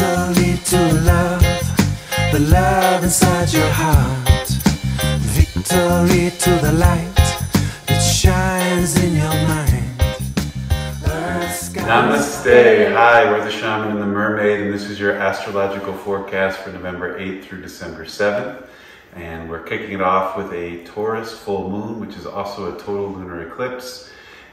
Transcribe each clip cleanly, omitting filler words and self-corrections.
Victory to love, the love inside your heart. Victory to the light that shines in your mind. Namaste. Hi, we're the Shaman and the Mermaid, and this is your astrological forecast for November 8th through December 7th. And we're kicking it off with a Taurus Full Moon, which is also a Total Lunar Eclipse.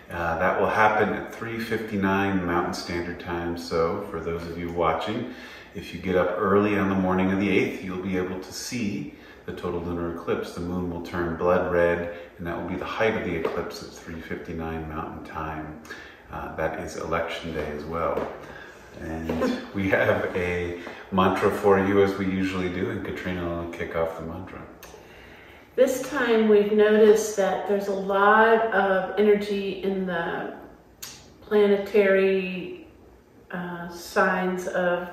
That will happen at 3:59 Mountain Standard Time. So for those of you watching, if you get up early on the morning of the 8th, you'll be able to see the Total Lunar Eclipse. The moon will turn blood red, and that will be the height of the eclipse at 3:59 Mountain Time. That is election day as well. And we have a mantra for you as we usually do, and Katrina will kick off the mantra. This time we've noticed that there's a lot of energy in the planetary signs of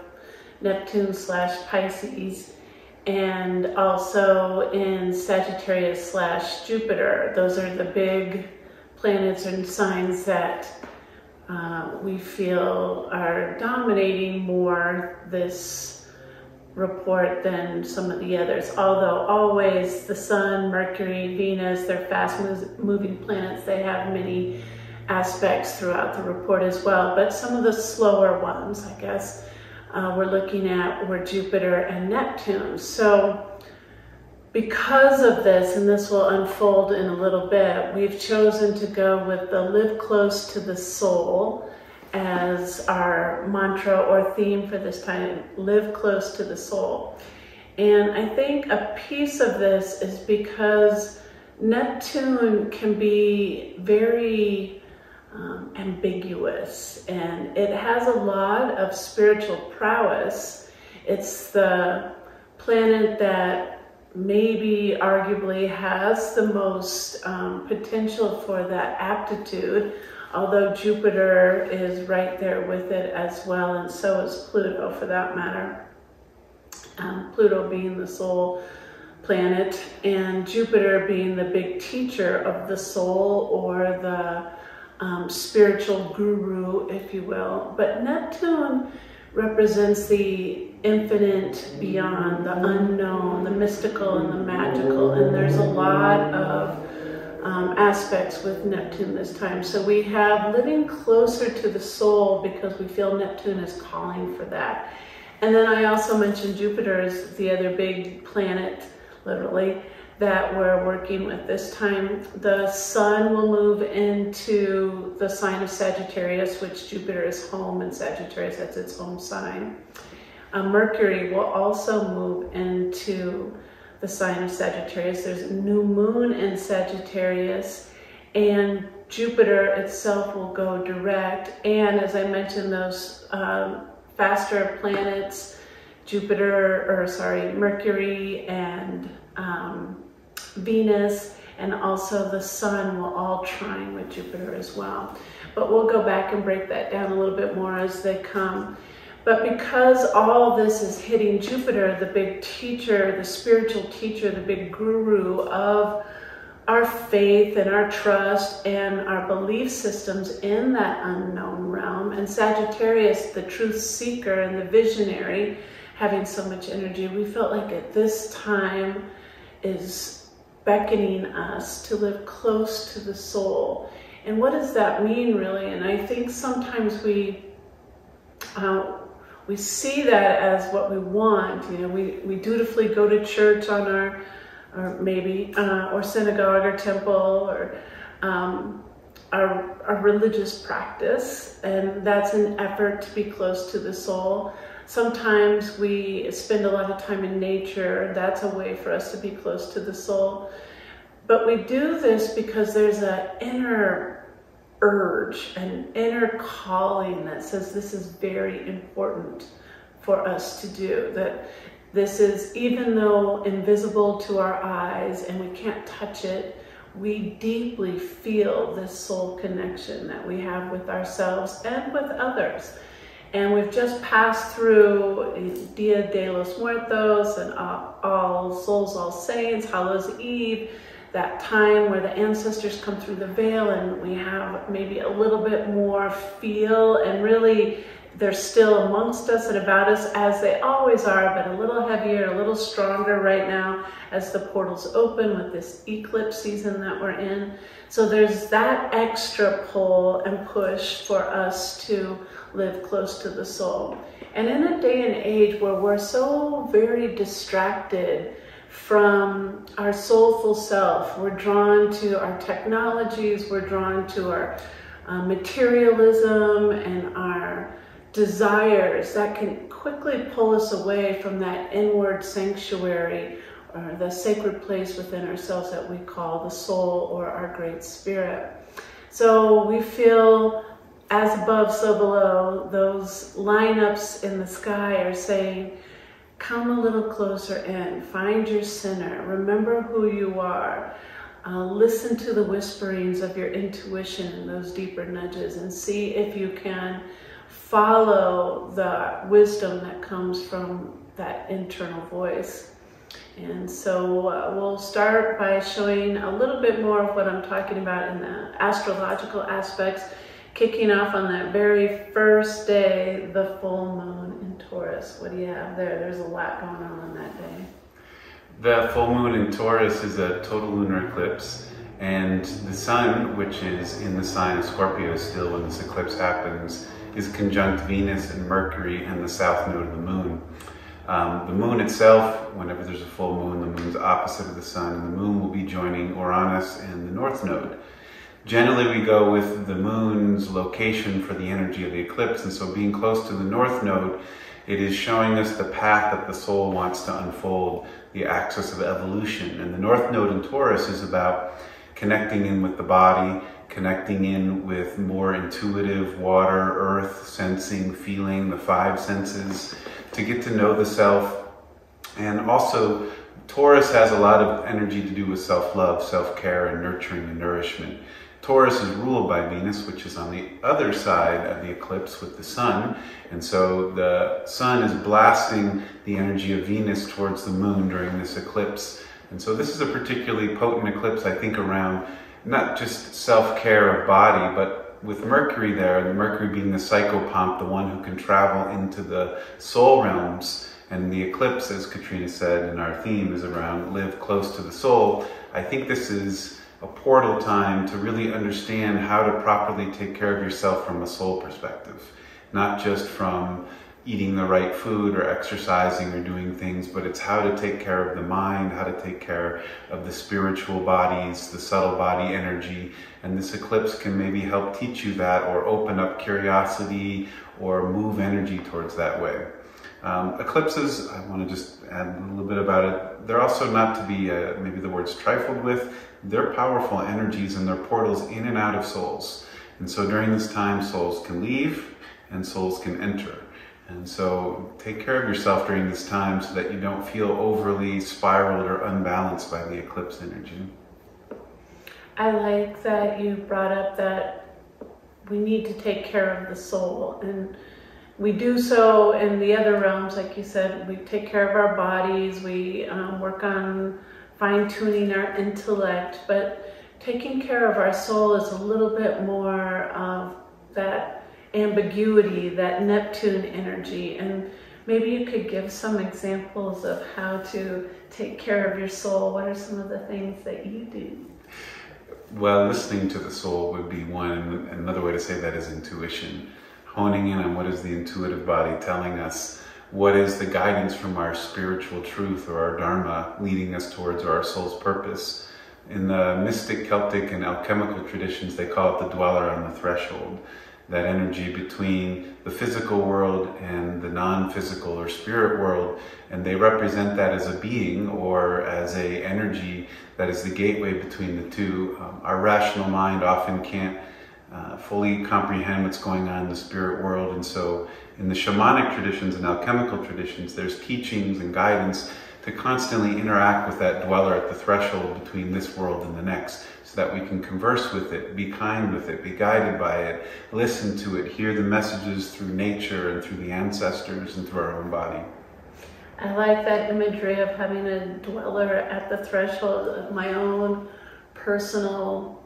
Neptune/Pisces, and also in Sagittarius/Jupiter. Those are the big planets and signs that we feel are dominating more this report than some of the others. Although always the Sun, Mercury, Venus, they're fast moving planets. They have many aspects throughout the report as well. But some of the slower ones, I guess, we're looking at were Jupiter and Neptune. So because of this, and this will unfold in a little bit, we've chosen to go with the Live Close to the Soul as our mantra or theme for this time. Live close to the soul. And I think a piece of this is because Neptune can be very ambiguous, and it has a lot of spiritual prowess. It's the planet that maybe arguably has the most potential for that aptitude, although Jupiter is right there with it as well, and so is Pluto for that matter. Pluto being the soul planet, and Jupiter being the big teacher of the soul, or the spiritual guru, if you will. But Neptune represents the infinite beyond, the unknown, the mystical and the magical, and there's a lot of aspects with Neptune this time. So we have living closer to the soul because we feel Neptune is calling for that. And then I also mentioned Jupiter is the other big planet, literally, that we're working with this time. The Sun will move into the sign of Sagittarius, which Jupiter is home, and Sagittarius, that's its home sign. Mercury will also move into the sign of Sagittarius. There's a new moon in Sagittarius, and Jupiter itself will go direct. And as I mentioned, those faster planets, Mercury and Venus, and also the Sun will all trine with Jupiter as well. But we'll go back and break that down a little bit more as they come. But because all this is hitting Jupiter, the big teacher, the spiritual teacher, the big guru of our faith and our trust and our belief systems in that unknown realm, and Sagittarius, the truth seeker and the visionary, having so much energy, we felt like at this time is beckoning us to live close to the soul. And what does that mean, really? And I think sometimes we see that as what we want. You know, we dutifully go to church on our synagogue or temple, or our religious practice, and that's an effort to be close to the soul. Sometimes we spend a lot of time in nature. That's a way for us to be close to the soul. But we do this because there's an inner urge, an inner calling that says this is very important for us to do. That this is, even though invisible to our eyes and we can't touch it, we deeply feel this soul connection that we have with ourselves and with others. And we've just passed through Dia de los Muertos and All Souls, All Saints, Hallows Eve, that time where the ancestors come through the veil and we have maybe a little bit more feel and really they're still amongst us and about us, as they always are, but a little heavier, a little stronger right now as the portals open with this eclipse season that we're in. So there's that extra pull and push for us to live close to the soul. And in a day and age where we're so very distracted from our soulful self, we're drawn to our technologies, we're drawn to our materialism and our desires that can quickly pull us away from that inward sanctuary or the sacred place within ourselves that we call the soul or our great spirit. So we feel as above, so below. Those lineups in the sky are saying, come a little closer in, find your center, remember who you are, listen to the whisperings of your intuition and those deeper nudges, and see if you can follow the wisdom that comes from that internal voice. And so we'll start by showing a little bit more of what I'm talking about in the astrological aspects, kicking off on that very first day, the full moon in Taurus. What do you have there? There's a lot going on that day. The full moon in Taurus is a total lunar eclipse, and the sun, which is in the sign of Scorpio still when this eclipse happens, is conjunct Venus and Mercury and the south node of the moon. The moon itself, whenever there's a full moon, the moon's opposite of the sun, and the moon will be joining Uranus and the north node. Generally, we go with the moon's location for the energy of the eclipse, and so being close to the north node, it is showing us the path that the soul wants to unfold, the axis of evolution. And the north node in Taurus is about connecting in with the body, connecting in with more intuitive water, earth, sensing, feeling, the five senses, to get to know the self. And also, Taurus has a lot of energy to do with self-love, self-care, and nurturing and nourishment. Taurus is ruled by Venus, which is on the other side of the eclipse with the sun. And so the sun is blasting the energy of Venus towards the moon during this eclipse. And so this is a particularly potent eclipse, I think, around not just self-care of body, but with Mercury there, and Mercury being the psychopomp, the one who can travel into the soul realms. And the eclipse, as Katrina said in our theme, is around live close to the soul. I think this is a portal time to really understand how to properly take care of yourself from a soul perspective. Not just from eating the right food or exercising or doing things, but it's how to take care of the mind, how to take care of the spiritual bodies, the subtle body energy. And this eclipse can maybe help teach you that, or open up curiosity or move energy towards that way. Eclipses, I want to just add a little bit about it. They're also not to be, maybe the word's trifled with. They're powerful energies and they're portals in and out of souls. And so during this time, souls can leave and souls can enter. And so take care of yourself during this time so that you don't feel overly spiraled or unbalanced by the eclipse energy. I like that you brought up that we need to take care of the soul, and we do so in the other realms. Like you said, we take care of our bodies, we work on fine-tuning our intellect, but taking care of our soul is a little bit more of that ambiguity, that Neptune energy. And maybe you could give some examples of how to take care of your soul. What are some of the things that you do? Well, listening to the soul would be one. Another way to say that is intuition. Honing in on what is the intuitive body telling us, what is the guidance from our spiritual truth or our dharma leading us towards our soul's purpose. In the mystic, Celtic, and alchemical traditions, they call it the dweller on the threshold. That energy between the physical world and the non-physical or spirit world, and they represent that as a being or as a energy that is the gateway between the two. Our rational mind often can't fully comprehend what's going on in the spirit world, and so in the shamanic traditions and alchemical traditions, there's teachings and guidance to constantly interact with that dweller at the threshold between this world and the next, so that we can converse with it, be kind with it, be guided by it, listen to it, hear the messages through nature and through the ancestors and through our own body. I like that imagery of having a dweller at the threshold of my own personal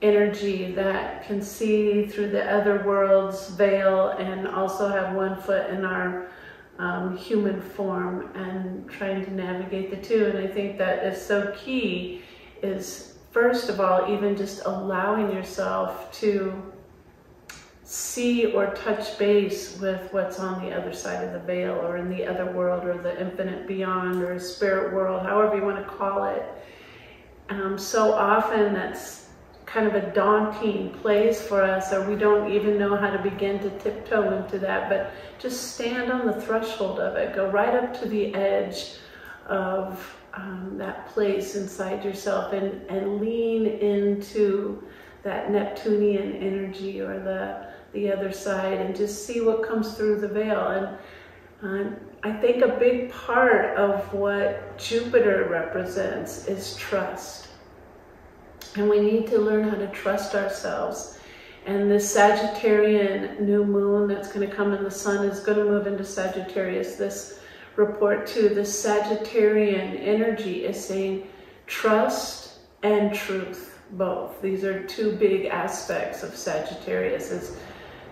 energy that can see through the other world's veil and also have one foot in our human form and trying to navigate the two. And I think that is so key, is first of all, even just allowing yourself to see or touch base with what's on the other side of the veil, or in the other world, or the infinite beyond, or spirit world, however you want to call it. So often that's kind of a daunting place for us, or we don't even know how to begin to tiptoe into that, but just stand on the threshold of it. Go right up to the edge of that place inside yourself, and lean into that Neptunian energy, or the other side, and just see what comes through the veil. And I think a big part of what Jupiter represents is trust. And we need to learn how to trust ourselves. And this Sagittarian new moon that's going to come in the sun is going to move into Sagittarius. This report too, this Sagittarian energy is saying trust and truth, both. These are two big aspects of Sagittarius, is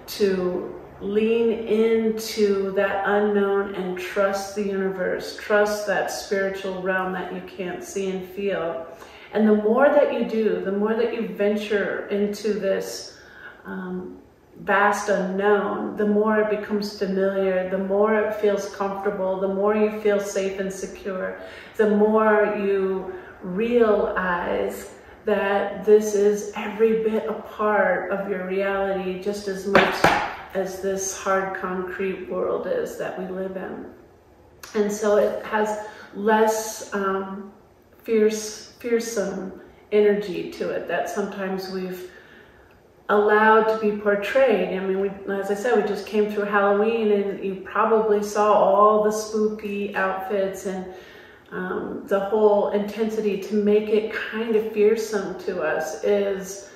to lean into that unknown and trust the universe, trust that spiritual realm that you can't see and feel. And the more that you do, the more that you venture into this vast unknown, the more it becomes familiar, the more it feels comfortable, the more you feel safe and secure, the more you realize that this is every bit a part of your reality, just as much as this hard concrete world is that we live in. And so it has less fearsome energy to it that sometimes we've allowed to be portrayed. I mean, as I said, we just came through Halloween, and you probably saw all the spooky outfits and the whole intensity to make it kind of fearsome to us is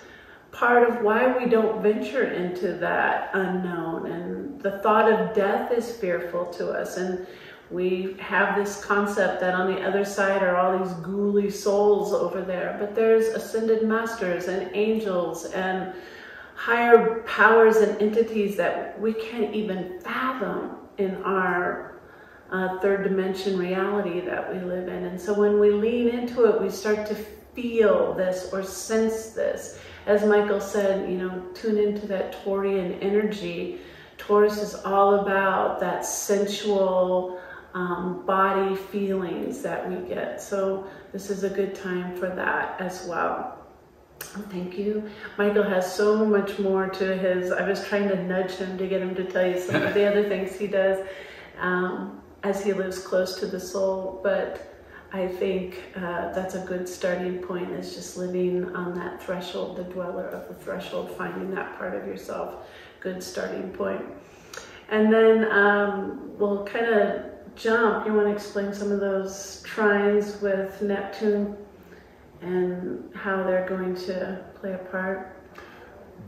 part of why we don't venture into that unknown. And the thought of death is fearful to us. And we have this concept that on the other side are all these ghouly souls over there, but there's ascended masters and angels and higher powers and entities that we can't even fathom in our third dimension reality that we live in. And so when we lean into it, we start to feel this or sense this. As Michael said, you know, tune into that Taurian energy. Taurus is all about that sensual body feelings that we get. So this is a good time for that as well. Thank you. Michael has so much more to his, I was trying to nudge him to get him to tell you some of the other things he does as he lives close to the soul. But I think that's a good starting point, is just living on that threshold, the dweller of the threshold, finding that part of yourself. Good starting point. And then we'll kind of jump. You want to explain some of those trines with Neptune and how they're going to play a part?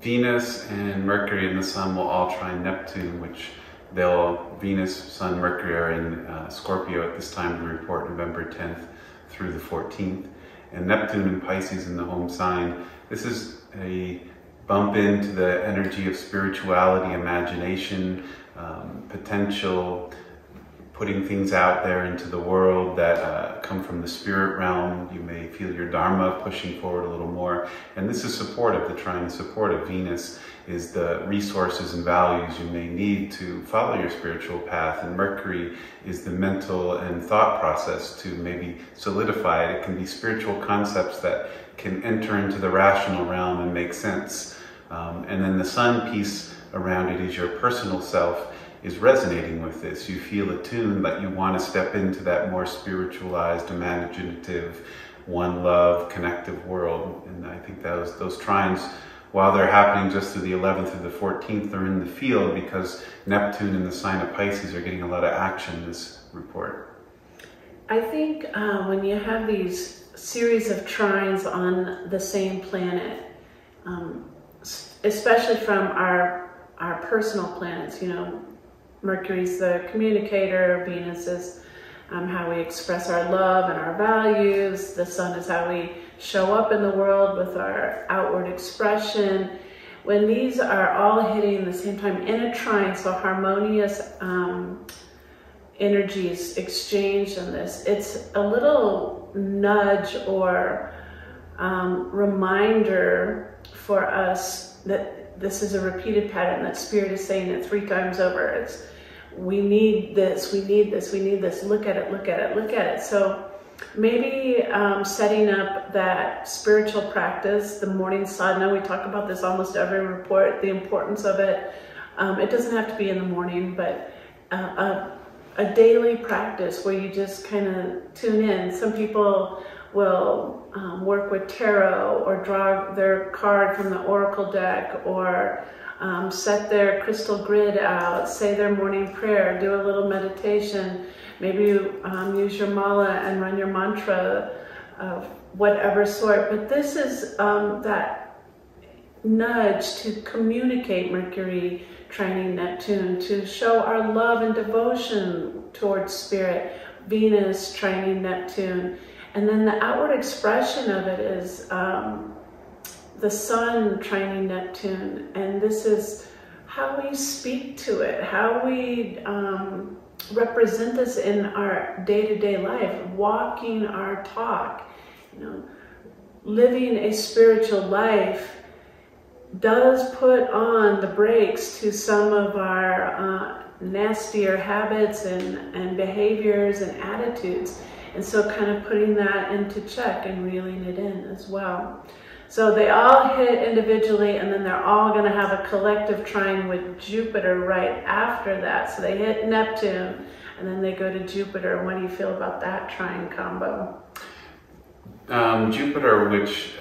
Venus and Mercury and the Sun will all trine Neptune, which Venus, Sun, Mercury are in Scorpio at this time of the report, November 10th through the 14th. And Neptune in Pisces in the home sign. This is a bump into the energy of spirituality, imagination, potential, putting things out there into the world that come from the spirit realm. You may feel your dharma pushing forward a little more. And this is supportive. The trine is supportive. Venus is the resources and values you may need to follow your spiritual path. And Mercury is the mental and thought process to maybe solidify it. It can be spiritual concepts that can enter into the rational realm and make sense. And then the Sun piece around it is your personal self is resonating with this. You feel attuned, that you want to step into that more spiritualized, imaginative, one love, connective world. And I think those trines, while they're happening just through the 11th through the 14th, they're in the field because Neptune and the sign of Pisces are getting a lot of action in this report. I think when you have these series of trines on the same planet, especially from our personal planets, you know, Mercury's the communicator, Venus is how we express our love and our values, the Sun is how we show up in the world with our outward expression. When these are all hitting at the same time in a trine, so harmonious energies exchanged in this, it's a little nudge or reminder for us that this is a repeated pattern, that Spirit is saying it 3 times over. It's, we need this, we need this, we need this, look at it, look at it, look at it. So maybe setting up that spiritual practice, the morning sadhana, we talk about this almost every report, the importance of it. It doesn't have to be in the morning, but a daily practice where you just kind of tune in. Some people will work with tarot or draw their card from the oracle deck, or set their crystal grid out, say their morning prayer, do a little meditation. Maybe you use your mala and run your mantra of whatever sort. But this is that nudge to communicate Mercury trining Neptune, to show our love and devotion towards Spirit, Venus trining Neptune. And then the outward expression of it is the Sun trining Neptune. And this is how we speak to it, how we represent this in our day-to-day life, walking our talk. You know, living a spiritual life does put on the brakes to some of our nastier habits and behaviors and attitudes. And so kind of putting that into check and reeling it in as well. So they all hit individually, and then they're all going to have a collective trine with Jupiter right after that. So they hit Neptune, and then they go to Jupiter. What do you feel about that trine combo? Jupiter, which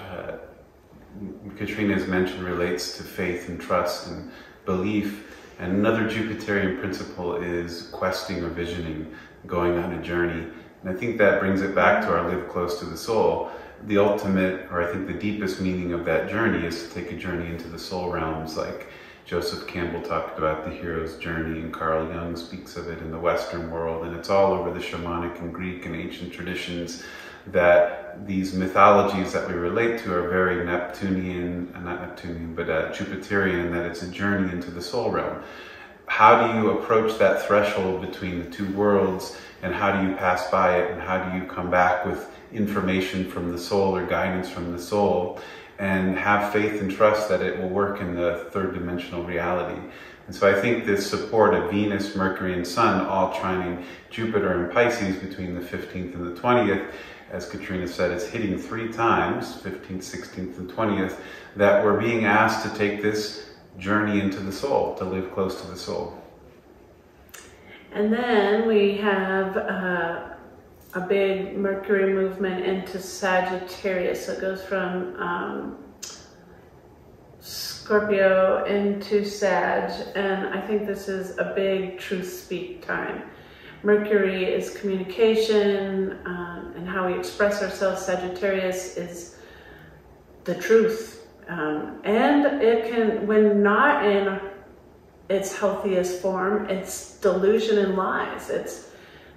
Katrina has mentioned, relates to faith and trust and belief. And another Jupiterian principle is questing or visioning, going on a journey. And I think that brings it back to our live close to the soul. The ultimate, or I think the deepest meaning of that journey is to take a journey into the soul realms, like Joseph Campbell talked about the hero's journey, and Carl Jung speaks of it in the Western world, and it's all over the shamanic and Greek and ancient traditions, that these mythologies that we relate to are very Neptunian, not Neptunian, but Jupiterian, that it's a journey into the soul realm. How do you approach that threshold between the two worlds, and how do you pass by it, and how do you come back with information from the soul or guidance from the soul, and have faith and trust that it will work in the third dimensional reality? And so I think this support of Venus, Mercury, and Sun all trining Jupiter and Pisces between the 15th and the 20th, as Katrina said, is hitting 3 times, 15th, 16th, and 20th, that we're being asked to take this journey into the soul, to live close to the soul. And then we have a big Mercury movement into Sagittarius. So it goes from Scorpio into Sag, and I think this is a big truth speak time. Mercury is communication and how we express ourselves. Sagittarius is the truth. And it can, when not in its healthiest form, it's delusion and lies. It's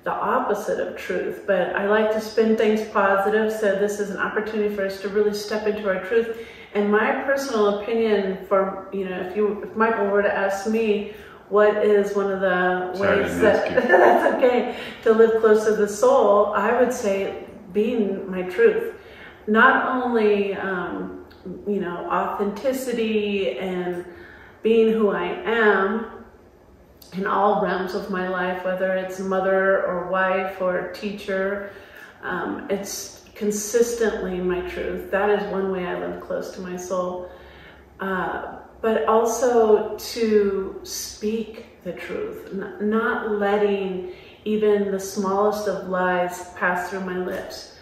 the opposite of truth. But I like to spin things positive, so this is an opportunity for us to really step into our truth. And my personal opinion, for, you know, if Michael were to ask me, what is one of the ways that that's okay to live close to the soul, I would say being my truth. Not only you know, authenticity and being who I am in all realms of my life, whether it's mother or wife or teacher, it's consistently my truth. That is one way I live close to my soul. But also to speak the truth, not letting even the smallest of lies pass through my lips.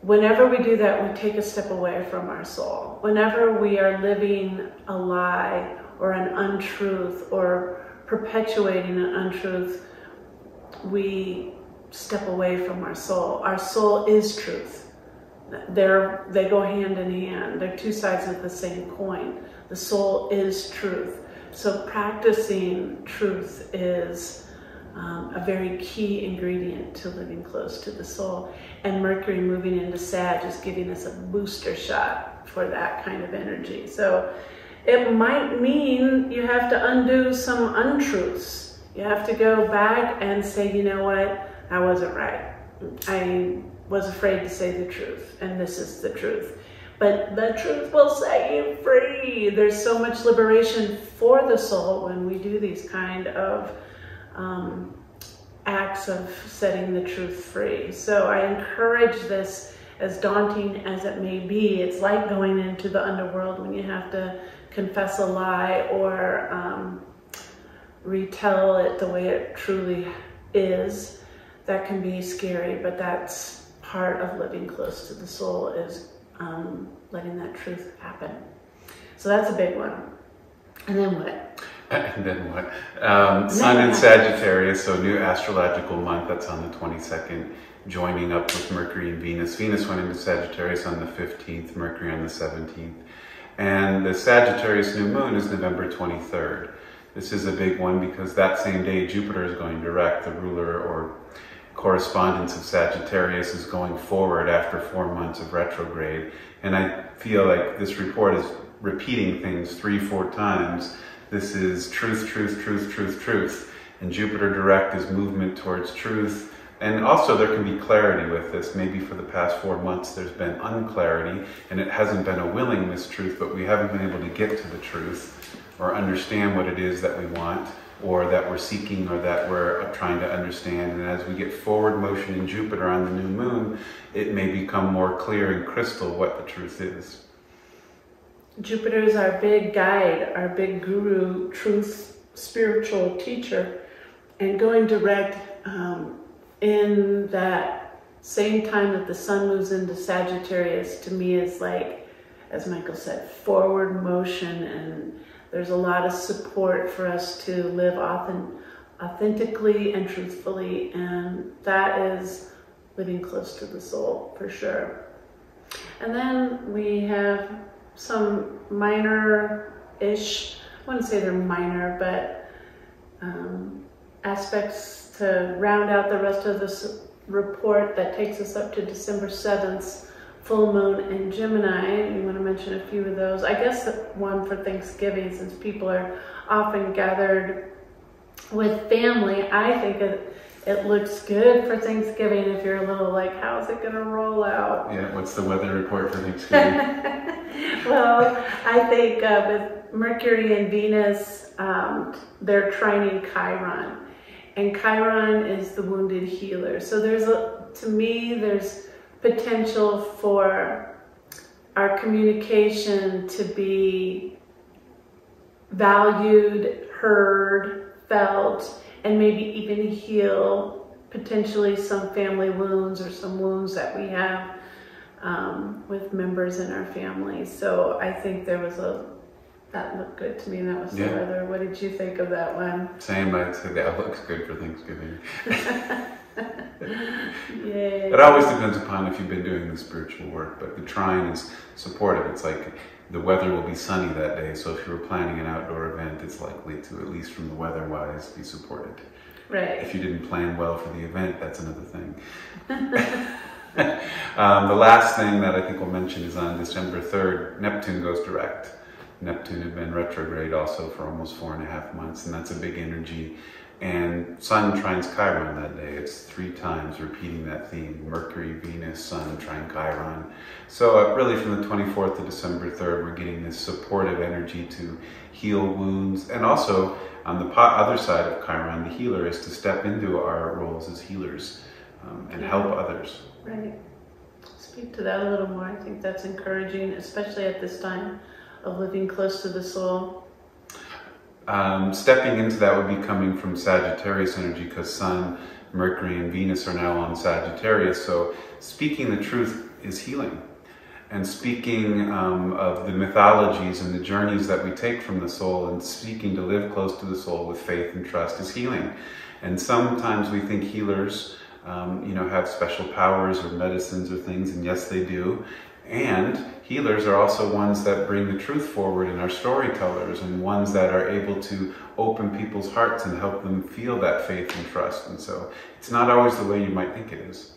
Whenever we do that, we take a step away from our soul. Whenever we are living a lie or an untruth or perpetuating an untruth, we step away from our soul. Our soul is truth. They go hand in hand. They're 2 sides of the same coin. The soul is truth. So practicing truth is a very key ingredient to living close to the soul. And Mercury moving into Sag is giving us a booster shot for that kind of energy. So it might mean you have to undo some untruths. You have to go back and say, you know what, I wasn't right. I was afraid to say the truth, and this is the truth. But the truth will set you free. There's so much liberation for the soul when we do these kind of acts of setting the truth free. So I encourage this, as daunting as it may be. It's like going into the underworld when you have to confess a lie or retell it the way it truly is. That can be scary, but that's part of living close to the soul, is letting that truth happen. So that's a big one. And then what? And then what? Sun in Sagittarius, so new astrological month. That's on the 22nd, joining up with Mercury and Venus. Venus went into Sagittarius on the 15th, Mercury on the 17th. And the Sagittarius New Moon is November 23rd. This is a big one because that same day Jupiter is going direct. The ruler or correspondence of Sagittarius is going forward after 4 months of retrograde. And I feel like this report is repeating things 3-4 times. This is truth, truth, truth, truth, truth. And Jupiter direct is movement towards truth. And also there can be clarity with this. Maybe for the past 4 months there's been unclarity and it hasn't been a willingness truth, but we haven't been able to get to the truth or understand what it is that we want, or that we're seeking, or that we're trying to understand. And as we get forward motion in Jupiter on the new moon, it may become more clear and crystal what the truth is. Jupiter is our big guide, our big guru, truth, spiritual teacher. And going direct in that same time that the sun moves into Sagittarius, to me is like, as Michael said, forward motion, and there's a lot of support for us to live authentically and truthfully, and that is living close to the soul for sure. And then we have some minor-ish, I wouldn't say they're minor, but aspects to round out the rest of this report that takes us up to December 7th. Full moon in Gemini. You want to mention a few of those? I guess the one for Thanksgiving, since people are often gathered with family. I think it looks good for Thanksgiving if you're a little like, how's it going to roll out? Yeah, what's the weather report for Thanksgiving? Well, I think with Mercury and Venus, they're trining Chiron. And Chiron is the wounded healer. So to me, there's potential for our communication to be valued, heard, felt, and maybe even heal potentially some family wounds or some wounds that we have with members in our family. So I think that looked good to me. That was the weather. What did you think of that one? Same, I'd say that looks good for Thanksgiving. Yay. It always depends upon if you've been doing the spiritual work, but the trine is supportive. It's like the weather will be sunny that day, so if you were planning an outdoor event, it's likely to, at least from the weather-wise, be supported. Right. If you didn't plan well for the event, that's another thing. The last thing that I think we'll mention is on December 3rd, Neptune goes direct. Neptune had been retrograde also for almost 4.5 months, and that's a big energy. And Sun trines Chiron that day. It's 3 times repeating that theme. Mercury, Venus, Sun, trine Chiron. So really from the 24th to December 3rd, we're getting this supportive energy to heal wounds. And also on the other side of Chiron, the healer is to step into our roles as healers and help others. Right. Speak to that a little more. I think that's encouraging, especially at this time of living close to the soul. Stepping into that would be coming from Sagittarius energy, because Sun, Mercury, and Venus are now on Sagittarius. So speaking the truth is healing. And speaking of the mythologies and the journeys that we take from the soul, and speaking to live close to the soul with faith and trust is healing. And sometimes we think healers have special powers or medicines or things, and yes, they do. And healers are also ones that bring the truth forward and are storytellers, and ones that are able to open people's hearts and help them feel that faith and trust. And so it's not always the way you might think it is.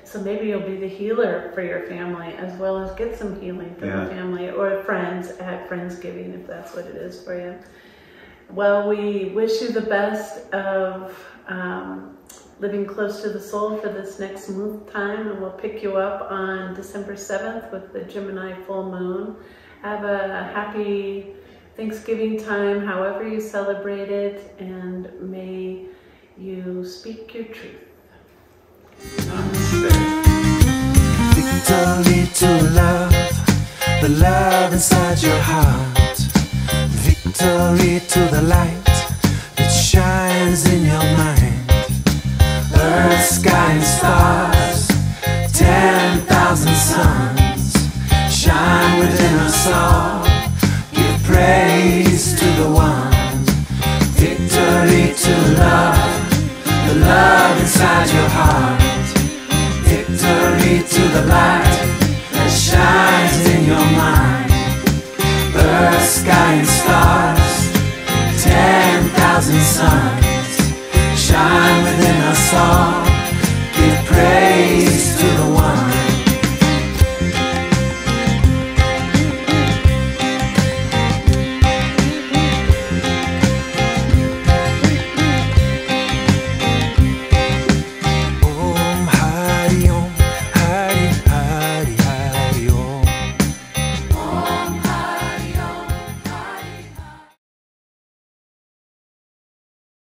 So maybe you'll be the healer for your family, as well as get some healing for the family or friends at Friendsgiving, if that's what it is for you. Well, we wish you the best of living close to the soul for this next month time, and we'll pick you up on December 7th with the Gemini full moon. Have a happy Thanksgiving time, however you celebrate it, and may you speak your truth. Victory to love, the love inside your heart. Victory to the light that shines in your mind. Earth, sky and stars, 10,000 suns shine within us all. Give praise to the one. Victory to love, the love inside your heart. Victory to the light that shines in your mind. Earth, sky and stars, 10,000 suns